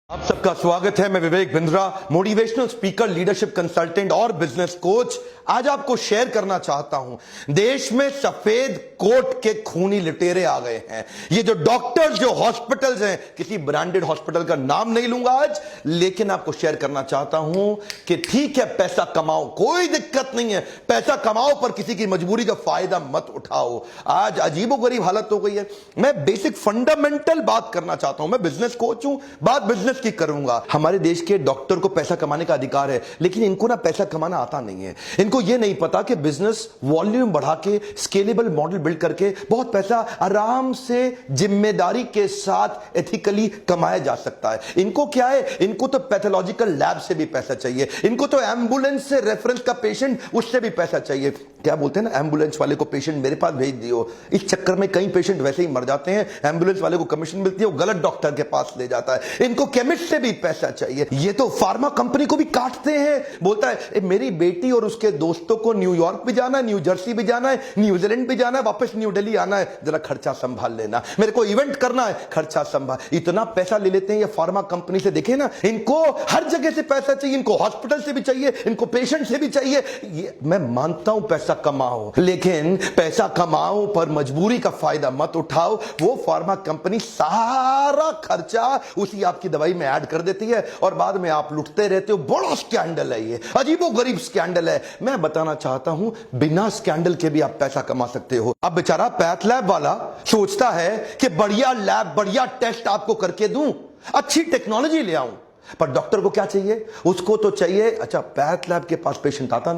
आप सबका स्वागत है। मैं Vivek Bindra, motivational speaker, leadership consultant और बिजनेस कोच। आज आपको शेयर करना चाहता हूं, देश में सफेद कोट के खूनी लुटेरे आ गए हैं। ये जो डॉक्टर्स, जो हॉस्पिटल्स हैं, किसी ब्रांडेड हॉस्पिटल का नाम नहीं लूंगा आज, लेकिन आपको शेयर करना चाहता हूं कि ठीक है, पैसा कमाओ, कोई दिक्कत नहीं है, पैसा कमाओ, पर किसी की मजबूरी का फायदा मत उठाओ। आज अजीबोगरीब हालत हो गई है। मैं बेसिक फंडामेंटल बात करना चाहता हूं। मैं बिजनेस कोच हूं, बात बिजनेस की करूंगा। हमारे देश के डॉक्टर को पैसा कमाने का अधिकार है, लेकिन इनको ना पैसा कमाना आता नहीं है। इनको यह नहीं पता कि बिजनेस वॉल्यूम बढ़ा के, स्केलेबल मॉडल बिल्ड करके बहुत पैसा आराम से, जिम्मेदारी के साथ, एथिकली कमाया जा सकता है। इनको क्या है, इनको तो पैथोलॉजिकल लैब से भी पैसा चाहिए, इनको तो एम्बुलेंस से रेफरेंस का पेशेंट, उससे भी पैसा चाहिए। क्या बोलते हैं ना, एम्बुलेंस वाले को पेशेंट मेरे पास भेज दियो। इस चक्कर में कई पेशेंट वैसे ही मर जाते हैं। एम्बुलेंस वाले को कमीशन मिलती है, वो गलत डॉक्टर के पास ले जाता है। इनको केमिस्ट से भी पैसा चाहिए। ये तो फार्मा कंपनी को भी काटते हैं। बोलता है मेरी बेटी और उसके दोस्तों को न्यूयॉर्क भी जाना है, न्यू जर्सी भी जाना है, न्यूजीलैंड भी जाना है, वापस न्यू दिल्ली आना है, जरा खर्चा संभाल लेना। मेरे को इवेंट करना है, खर्चा संभाल। इतना पैसा ले लेते हैं ये फार्मा कंपनी से। देखे ना, इनको हर जगह से पैसा चाहिए, इनको हॉस्पिटल से भी चाहिए, इनको पेशेंट से भी चाहिए। ये मैं मानता हूं, पैसा कमाओ, लेकिन पैसा कमाओ पर मजबूरी का फायदा मत उठाओ। वो फार्मा कंपनी सारा खर्चा उसी आपकी दवाई में ऐड कर देती है और बाद में आप लुटते रहते हो। बड़ा स्कैंडल है ये, अजीबोगरीब स्कैंडल है। मैं बताना चाहता हूं, बिना स्कैंडल के भी आप पैसा कमा सकते हो। अब बेचारा पैथ लैब वाला सोचता है कि बढ़िया लैब, बढ़िया टेस्ट आपको करके दूं, अच्छी टेक्नोलॉजी ले आऊं, पर डॉक्टर को क्या चाहिए? उसको तो चाहिए, अच्छा पैथ लैब के पास पेशेंट आता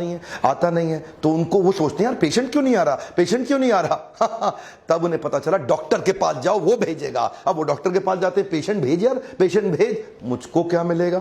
नहीं है, तो उनको वो सोचते हैं यार पेशेंट क्यों नहीं आ रहा, पेशेंट क्यों नहीं आ रहा। तब उन्हें पता चला डॉक्टर के पास जाओ, वो भेजेगा। अब वो डॉक्टर के पास जाते हैं, पेशेंट भेज यार, पेशेंट भेज, मुझको क्या मिलेगा?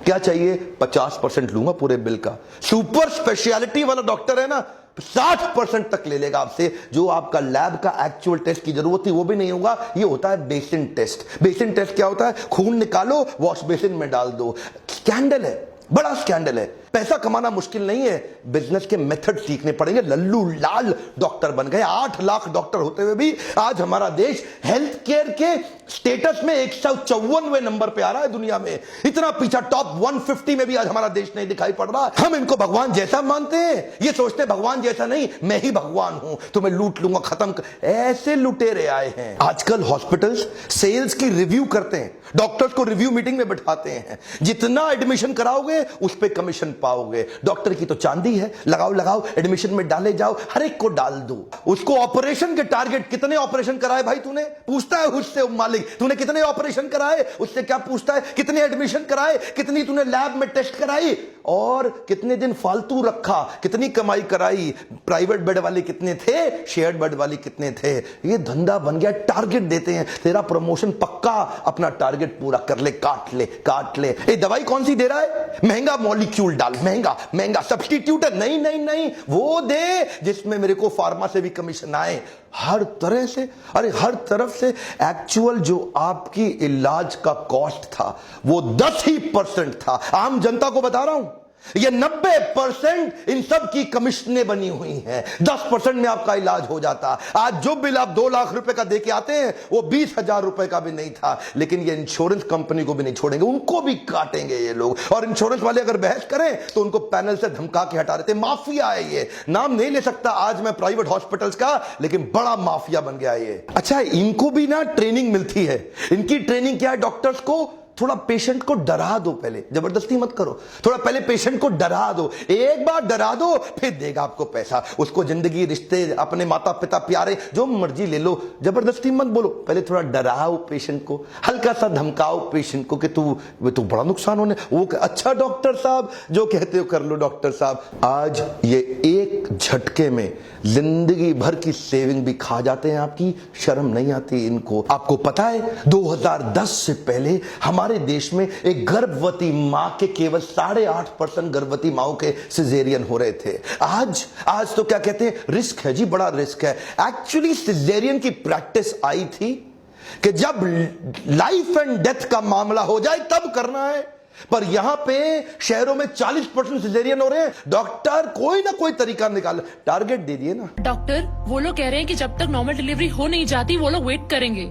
क्या चाहिए? 50% लूंगा पूरे बिल का। सुपर स्पेशलिटी वाला डॉक्टर है ना, 60% तक ले लेगा आपसे। जो आपका लैब का एक्चुअल टेस्ट की जरूरत थी वो भी नहीं होगा। ये होता है बेसिन टेस्ट। बेसिन टेस्ट क्या होता है? खून निकालो, वॉश बेसिन में डाल दो। स्कैंडल है, बड़ा स्कैंडल है। पैसा कमाना मुश्किल नहीं है, बिजनेस के मेथड सीखने पड़ेंगे। लल्लू लाल डॉक्टर बन गए। 8 लाख डॉक्टर होते हुए भी आज हमारा देश हेल्थ केयर के स्टेटस में 154वें नंबर पे आ रहा है दुनिया में। इतना पीछा, टॉप 150 में भी आज हमारा देश नहीं दिखाई पड़ रहा। हम इनको भगवान जैसा मानते हैं, ये सोचते हैं भगवान जैसा नहीं, मैं ही भगवान हूं, तो मैं लूट लूंगा, खत्म कर। ऐसे लुटेरे आए हैं। आजकल हॉस्पिटल्स सेल्स की रिव्यू करते हैं, डॉक्टर्स को रिव्यू मीटिंग में बिठाते हैं। जितना एडमिशन कराओगे उस पर कमीशन पाओगे। डॉक्टर की तो चांदी है, लगाओ, एडमिशन में डाले जाओ, हर एक को डाल दो। उसको ऑपरेशन के टारगेट, कितने ऑपरेशन कराए भाई तूने, पूछता है उससे मालिक, तूने कितने ऑपरेशन कराए? उससे क्या पूछता है? कितने एडमिशन कराए, कितनी तूने लैब में टेस्ट कराई, और कितने दिन फालतू रखा, कितनी कमाई कराई, प्राइवेट बेड वाले कितने थे, शेयर्ड बेड वाले कितने थे। ये धंधा बन गया। टारगेट देते हैं, तेरा प्रमोशन पक्का, अपना टारगेट पूरा कर ले, काट ले। ये दवाई कौन सी दे रहा है? महंगा मॉलिक्यूल डाल, महंगा सब्स्टिट्यूट है। नहीं, वो दे जिसमें मेरे को फार्मा से भी कमीशन आए। हर तरह से, अरे हर तरफ से। एक्चुअल जो आपकी इलाज का कॉस्ट था वो 10% था। आम जनता को बता रहा हूं, ये 90% इन सब की कमीशनें बनी हुई हैं। 10% में आपका इलाज हो जाता। आज जो बिल आप 2 लाख रुपए का देके आते हैं वो 20,000 रुपए का भी नहीं था। लेकिन ये इंश्योरेंस कंपनी को भी नहीं छोड़ेंगे, उनको भी काटेंगे ये लोग। और इंश्योरेंस वाले अगर बहस करें तो उनको पैनल से धमका के हटा देते। माफिया है ये, नाम नहीं ले सकता आज मैं प्राइवेट हॉस्पिटल्स का, लेकिन बड़ा माफिया बन गया ये। अच्छा, इनको भी ना ट्रेनिंग मिलती है। इनकी ट्रेनिंग क्या है? डॉक्टर्स को थोड़ा पेशेंट को डरा दो, पहले जबरदस्ती मत करो, थोड़ा पहले पेशेंट को डरा दो। एक बार डरा दो, फिर देगा आपको पैसा। उसको जिंदगी, रिश्ते, अपने माता पिता, प्यारे, जो मर्जी ले लो, जबरदस्ती मत बोलो। पहले थोड़ा डराओ पेशेंट को, हल्का सा धमकाओ पेशेंट को कि तू बड़ा नुकसान होने। वो अच्छा डॉक्टर साहब, जो कहते हो कर लो डॉक्टर साहब। आज ये एक झटके में जिंदगी भर की सेविंग भी खा जाते हैं आपकी। शर्म नहीं आती इनको। आपको पता है 2010 से पहले हमारे देश में एक गर्भवती मां के केवल 8.5% गर्भवती माओं के सिजेरियन हो रहे थे। आज तो क्या कहते हैं, रिस्क है जी, बड़ा रिस्क है। एक्चुअली सिजेरियन की प्रैक्टिस आई थी कि जब लाइफ एंड डेथ का मामला हो जाए तब करना है, पर यहां पे शहरों में 40% सिजेरियन हो रहे हैं। डॉक्टर कोई ना कोई तरीका निकाल, टारगेट दे दिए ना। डॉक्टर, वो लोग कह रहे हैं कि जब तक नॉर्मल डिलीवरी हो नहीं जाती वो लोग वेट करेंगे।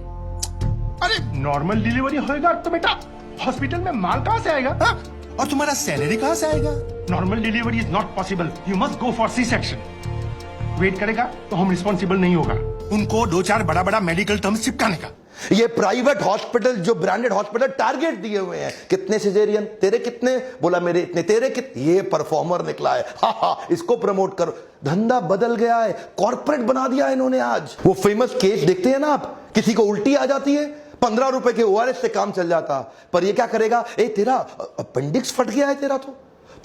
अरे नॉर्मल डिलीवरी होएगा तो बेटा हॉस्पिटल में माल कहाँ से आएगा? हाँ? और तुम्हारा सैलरी कहाँ से आएगा? Normal delivery is not possible, you must go for C section. Wait करेगा तो हम रिस्पॉन्सिबल नहीं होगा। उनको 2-4 बड़ा बड़ा मेडिकल टर्म्स चिपकाने का। ये प्राइवेट हॉस्पिटल, जो ब्रांडेड हॉस्पिटल, टारगेट दिए हुए हैं, कितने सिजेरियन, तेरे कितने, बोला मेरे इतने, तेरे कितने, ये परफॉर्मर निकला है, हा, इसको प्रमोट करो। धंधा बदल गया है, कॉर्पोरेट बना दिया है इन्होंने। आज वो फेमस केस देखते हैं ना आप, किसी को उल्टी आ जाती है, 15 रुपए के ORS से काम चल जाता, पर ये क्या करेगा, ए तेरा अपेंडिक्स फट गया है, तेरा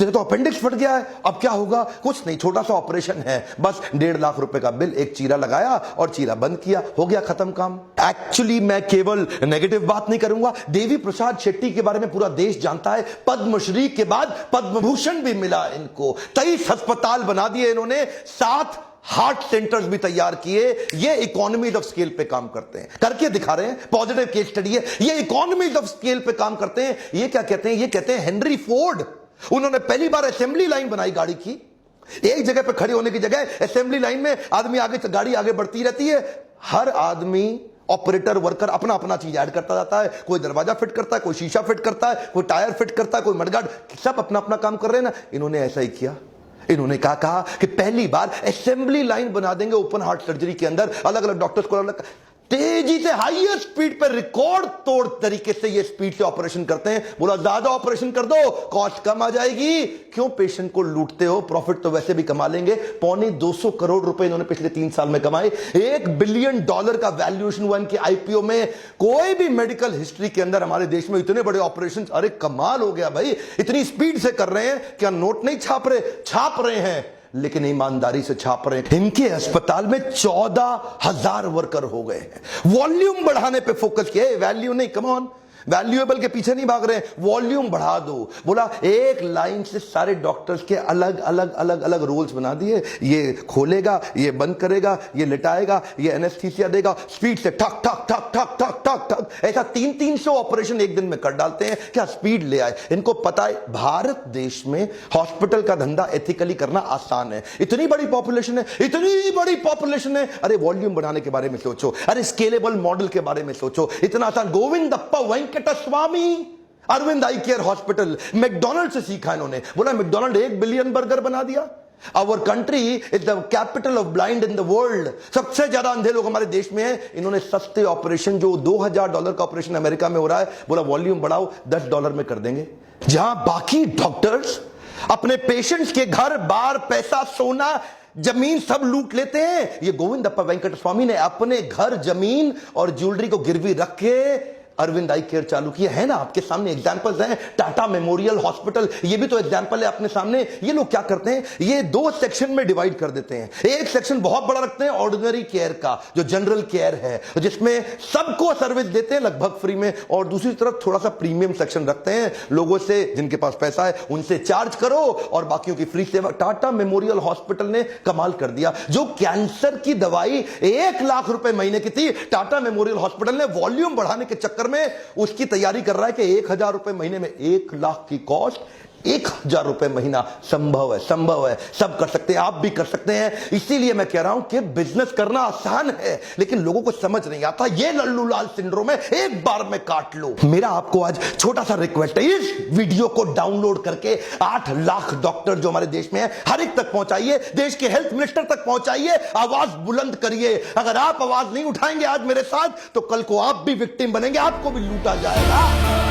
तो अपेंडिक्स फट गया है, अब क्या होगा, कुछ नहीं, छोटा सा ऑपरेशन है, बस 1.5 लाख रुपए का बिल, एक चीरा लगाया और चीरा बंद किया, हो गया, खत्म काम। एक्चुअली मैं केवल नेगेटिव बात नहीं करूंगा, देवी प्रसाद शेट्टी के बारे में पूरा देश जानता है। पद्मश्री के बाद पद्म भूषण भी मिला इनको, 23 अस्पताल बना दिए इन्होंने, 7 हार्ट सेंटर्स भी तैयार किए। ये इकोनॉमीज ऑफ स्केल पे काम करते हैं, करके दिखा रहे हैं, पॉजिटिव केस स्टडी है। ये इकोनॉमीज ऑफ स्केल पे काम करते हैं। ये क्या कहते हैं, ये कहते हैं हेनरी फोर्ड, उन्होंने पहली बार असेंबली लाइन बनाई गाड़ी की। एक जगह पे खड़े होने की जगह असेंबली लाइन में आदमी आगे, गाड़ी आगे बढ़ती रहती है, हर आदमी ऑपरेटर वर्कर अपना अपना चीज ऐड करता जाता है, कोई दरवाजा फिट करता है, कोई शीशा फिट करता है, कोई टायर फिट करता है, कोई मडगार्ड, सब अपना अपना काम कर रहे हैं ना। इन्होंने ऐसा ही किया। इन्होंने कहा कि पहली बार असेंबली लाइन बना देंगे ओपन हार्ट सर्जरी के अंदर, अलग अलग डॉक्टर्स को अलग तेजी से हाईएस्ट स्पीड पर, रिकॉर्ड तोड़ तरीके से ये स्पीड से ऑपरेशन करते हैं। बोला ज्यादा ऑपरेशन कर दो, कॉस्ट कम आ जाएगी, क्यों पेशेंट को लूटते हो, प्रॉफिट तो वैसे भी कमा लेंगे। 250 करोड़ रुपए इन्होंने पिछले 3 साल में कमाए, $1 बिलियन का वैल्यूएशन हुआ इनके IPO में। कोई भी मेडिकल हिस्ट्री के अंदर हमारे देश में इतने बड़े ऑपरेशन, अरे कमाल हो गया भाई, इतनी स्पीड से कर रहे हैं। क्या नोट नहीं छाप रहे, छाप रहे हैं, लेकिन ईमानदारी से छाप रहे हैं। इनके अस्पताल में 14,000 वर्कर हो गए हैं। वॉल्यूम बढ़ाने पे फोकस किया, वैल्यू नहीं, कम ऑन, वैल्यूएबल के पीछे नहीं भाग रहे हैं, वॉल्यूम बढ़ा दो। बोला एक लाइन से सारे डॉक्टर्स के अलग अलग अलग अलग रोल्स बना दिए, ये खोलेगा, ये बंद करेगा, ये लिटाएगा, ये एनेस्थीसिया देगा, स्पीड से ठक ठक ठक ठक ठक ठक ठक, ऐसा 300 ऑपरेशन एक दिन में कर डालते हैं। क्या स्पीड ले आए, इनको पता है भारत देश में हॉस्पिटल का धंधा एथिकली करना आसान है। इतनी बड़ी पॉपुलेशन है, इतनी बड़ी पॉपुलेशन है, अरे वॉल्यूम बढ़ाने के बारे में सोचो, अरे स्केलेबल मॉडल के बारे में सोचो, इतना आसान। गोविंदप्पा वेंकटस्वामी, अरविंद आई केयर हॉस्पिटल, मैकडॉनल्ड से सीखा इन्होंने। बोला मैकडॉनल्ड 1 बिलियन बर्गर बना दिया। Our country is the capital of blind in the world, सबसे ज्यादा अंधे लोग हमारे देश में हैं। इन्होंने सस्ते ऑपरेशन, जो $2,000 का ऑपरेशन अमेरिका में हो रहा है, बोला वॉल्यूम बढ़ाओ, $10 में कर देंगे। जहां बाकी डॉक्टर्स अपने पेशेंट्स के घर बार, पैसा, सोना, जमीन सब लूट लेते हैं, ये गोविंदप्पा वेंकटस्वामी ने अपने घर, जमीन और ज्वेलरी को गिरवी रख के अरविंद आई केयर चालू किया है ना। आपके सामने एग्जांपल्स हैं, टाटा मेमोरियल हॉस्पिटल, ये भी तो एग्जांपल है अपने सामने। ये लोग क्या करते हैं, ये 2 सेक्शन में डिवाइड कर देते हैं। एक सेक्शन बहुत बड़ा रखते हैं ऑर्डिनरी केयर का, जो जनरल केयर है, जिसमें सबको सर्विस देते हैं लगभग फ्री में, और दूसरी तरफ थोड़ा सा प्रीमियम सेक्शन रखते हैं, लोगों से जिनके पास पैसा है उनसे चार्ज करो और बाकियों की फ्री सेवा। टाटा मेमोरियल हॉस्पिटल ने कमाल कर दिया। जो कैंसर की दवाई 1 लाख रुपए महीने की थी, टाटा मेमोरियल हॉस्पिटल ने वॉल्यूम बढ़ाने के चक्कर में उसकी तैयारी कर रहा है कि 1,000 रुपए महीने में, 1 लाख की कॉस्ट, 1,000 रुपए महीना। संभव है, संभव है, सब कर सकते हैं, आप भी कर सकते हैं। इसीलिए मैं कह रहा हूं कि बिजनेस करना आसान है, लेकिन लोगों को समझ नहीं आता। ये लल्लू लाल सिंड्रोम है, एक बार में काट लो। मेरा आपको आज छोटा सा रिक्वेस्ट है, इस वीडियो को डाउनलोड करके 8 लाख डॉक्टर जो हमारे देश में है, हर एक तक पहुंचाइए, देश के हेल्थ मिनिस्टर तक पहुंचाइए, आवाज बुलंद करिए। अगर आप आवाज नहीं उठाएंगे आज मेरे साथ, तो कल को आप भी विक्टिम बनेंगे, आपको भी लूटा जाएगा।